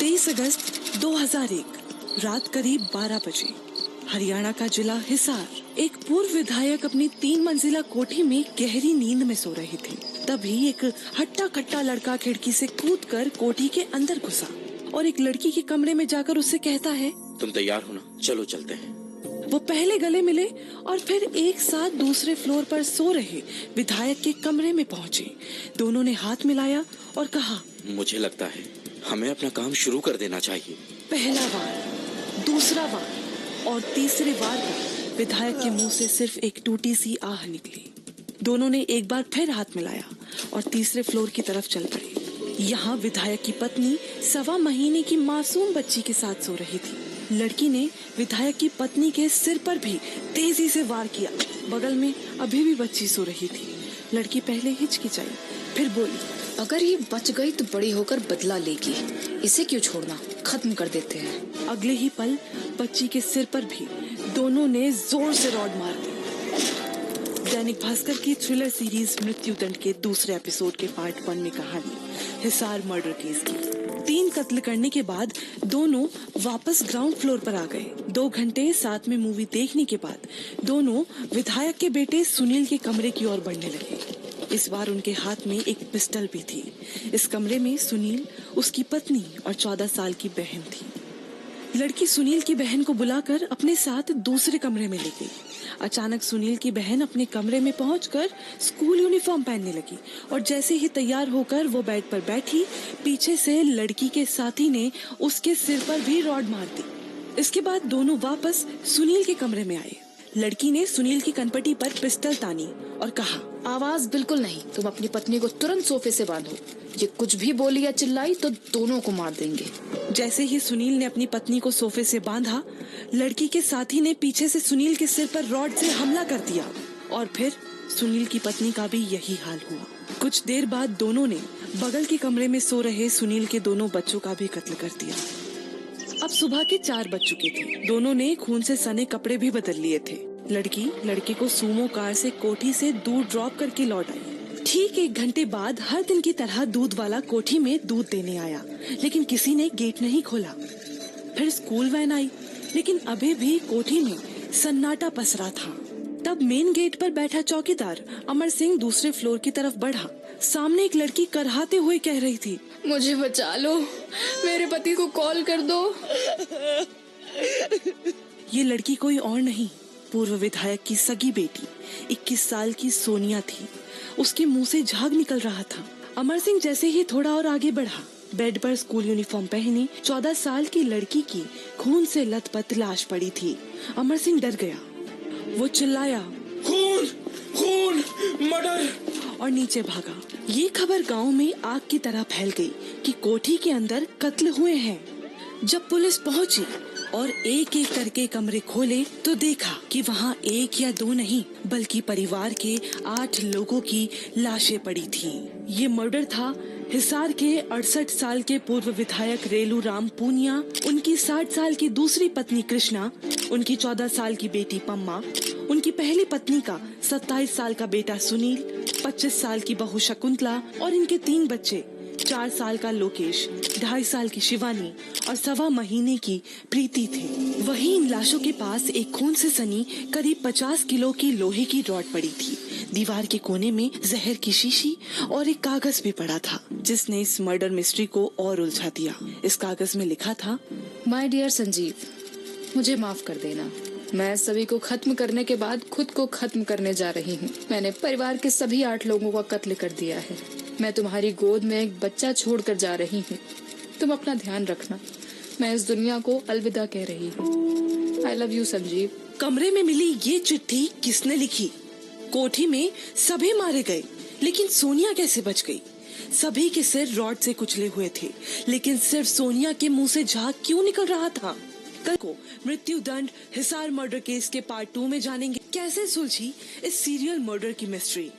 23 अगस्त 2001 रात करीब 12 बजे हरियाणा का जिला हिसार। एक पूर्व विधायक अपनी 3 मंजिला कोठी में गहरी नींद में सो रहे थे। तभी एक हट्टा कट्टा लड़का खिड़की से कूदकर कोठी के अंदर घुसा और एक लड़की के कमरे में जाकर उससे कहता है, तुम तैयार हो ना, चलो चलते हैं। वो पहले गले मिले और फिर एक साथ दूसरे फ्लोर पर सो रहे विधायक के कमरे में पहुंचे। दोनों ने हाथ मिलाया और कहा, मुझे लगता है हमें अपना काम शुरू कर देना चाहिए। पहला वार, दूसरा वार और तीसरे वार पर विधायक के मुंह से सिर्फ एक टूटी सी आह निकली। दोनों ने एक बार फिर हाथ मिलाया और तीसरे फ्लोर की तरफ चल पड़े। यहाँ विधायक की पत्नी 1.25 महीने की मासूम बच्ची के साथ सो रही थी। लड़की ने विधायक की पत्नी के सिर पर भी तेजी से वार किया। बगल में अभी भी बच्ची सो रही थी। लड़की पहले हिचकिचाई, फिर बोली, अगर ये बच गई तो बड़ी होकर बदला लेगी, इसे क्यों छोड़ना, खत्म कर देते हैं। अगले ही पल बच्ची के सिर पर भी दोनों ने जोर से रॉड मार दी। दैनिक भास्कर की थ्रिलर सीरीज मृत्युदंड के दूसरे एपिसोड के पार्ट 1 में कहानी हिसार मर्डर केस की। 3 कत्ल करने के बाद दोनों वापस ग्राउंड फ्लोर पर आ गए। 2 घंटे साथ में मूवी देखने के बाद दोनों विधायक के बेटे सुनील के कमरे की ओर बढ़ने लगे। इस बार उनके हाथ में एक पिस्टल भी थी। इस कमरे में सुनील, उसकी पत्नी और 14 साल की बहन थी। लड़की सुनील की बहन को बुलाकर अपने साथ दूसरे कमरे में ले गई। अचानक सुनील की बहन अपने कमरे में पहुंचकर स्कूल यूनिफॉर्म पहनने लगी और जैसे ही तैयार होकर वो बेड पर बैठी, पीछे से लड़की के साथी ने उसके सिर पर भी रॉड मार दी। इसके बाद दोनों वापस सुनील के कमरे में आए। लड़की ने सुनील की कनपटी पर पिस्टल तानी और कहा, आवाज बिल्कुल नहीं, तुम अपनी पत्नी को तुरंत सोफे से बांधो। ये कुछ भी बोली या चिल्लाई तो दोनों को मार देंगे। जैसे ही सुनील ने अपनी पत्नी को सोफे से बांधा, लड़की के साथी ने पीछे से सुनील के सिर पर रॉड से हमला कर दिया और फिर सुनील की पत्नी का भी यही हाल हुआ। कुछ देर बाद दोनों ने बगल के कमरे में सो रहे सुनील के दोनों बच्चों का भी कत्ल कर दिया। अब सुबह के 4 बज चुके थे। दोनों ने खून से सने कपड़े भी बदल लिए थे। लड़की लड़के को सूमो कार से कोठी से दूर ड्रॉप करके लौट आई। ठीक 1 घंटे बाद हर दिन की तरह दूध वाला कोठी में दूध देने आया, लेकिन किसी ने गेट नहीं खोला। फिर स्कूल वैन आई, लेकिन अभी भी कोठी में सन्नाटा पसरा था। तब मेन गेट पर बैठा चौकीदार अमर सिंह दूसरे फ्लोर की तरफ बढ़ा। सामने एक लड़की करहाते हुए कह रही थी, मुझे बचा लो, मेरे पति को कॉल कर दो। ये लड़की कोई और नहीं, पूर्व विधायक की सगी बेटी 21 साल की सोनिया थी। उसके मुंह से झाग निकल रहा था। अमर सिंह जैसे ही थोड़ा और आगे बढ़ा, बेड पर स्कूल यूनिफॉर्म पहनी 14 साल की लड़की की खून से लथपथ लाश पड़ी थी। अमर सिंह डर गया। वो चिल्लाया, खून, खून, मर्डर, और नीचे भागा। ये खबर गांव में आग की तरह फैल गई कि कोठी के अंदर कत्ल हुए हैं। जब पुलिस पहुंची और एक एक करके कमरे खोले तो देखा कि वहाँ 1 या 2 नहीं बल्कि परिवार के 8 लोगों की लाशें पड़ी थीं। ये मर्डर था हिसार के 68 साल के पूर्व विधायक रेलू राम पूनिया, उनकी 60 साल की दूसरी पत्नी कृष्णा, उनकी 14 साल की बेटी पम्मा, उनकी पहली पत्नी का 27 साल का बेटा सुनील, 25 साल की बहू शकुंतला और इनके 3 बच्चे, 4 साल का लोकेश, 2.5 साल की शिवानी और 1.25 महीने की प्रीति थे। वहीं इन लाशों के पास एक खून से सनी करीब 50 किलो की लोहे की रॉड पड़ी थी। दीवार के कोने में जहर की शीशी और एक कागज भी पड़ा था, जिसने इस मर्डर मिस्ट्री को और उलझा दिया। इस कागज में लिखा था, माय डियर संजीव, मुझे माफ कर देना। मैं सभी को खत्म करने के बाद खुद को खत्म करने जा रही हूँ। मैंने परिवार के सभी 8 लोगों का कत्ल कर दिया है। मैं तुम्हारी गोद में एक बच्चा छोड़कर जा रही हूँ। तुम अपना ध्यान रखना। मैं इस दुनिया को अलविदा कह रही हूँ। I love you Sanjeev. कमरे में मिली ये चिट्ठी किसने लिखी? कोठी में सभी मारे गए, लेकिन सोनिया कैसे बच गई? सभी के सिर रॉड से कुचले हुए थे, लेकिन सिर्फ सोनिया के मुंह से झाग क्यों निकल रहा था? कल को मृत्युदंड हिसार मर्डर केस के पार्ट 2 में जानेंगे कैसे सुलझी इस सीरियल मर्डर की मिस्ट्री।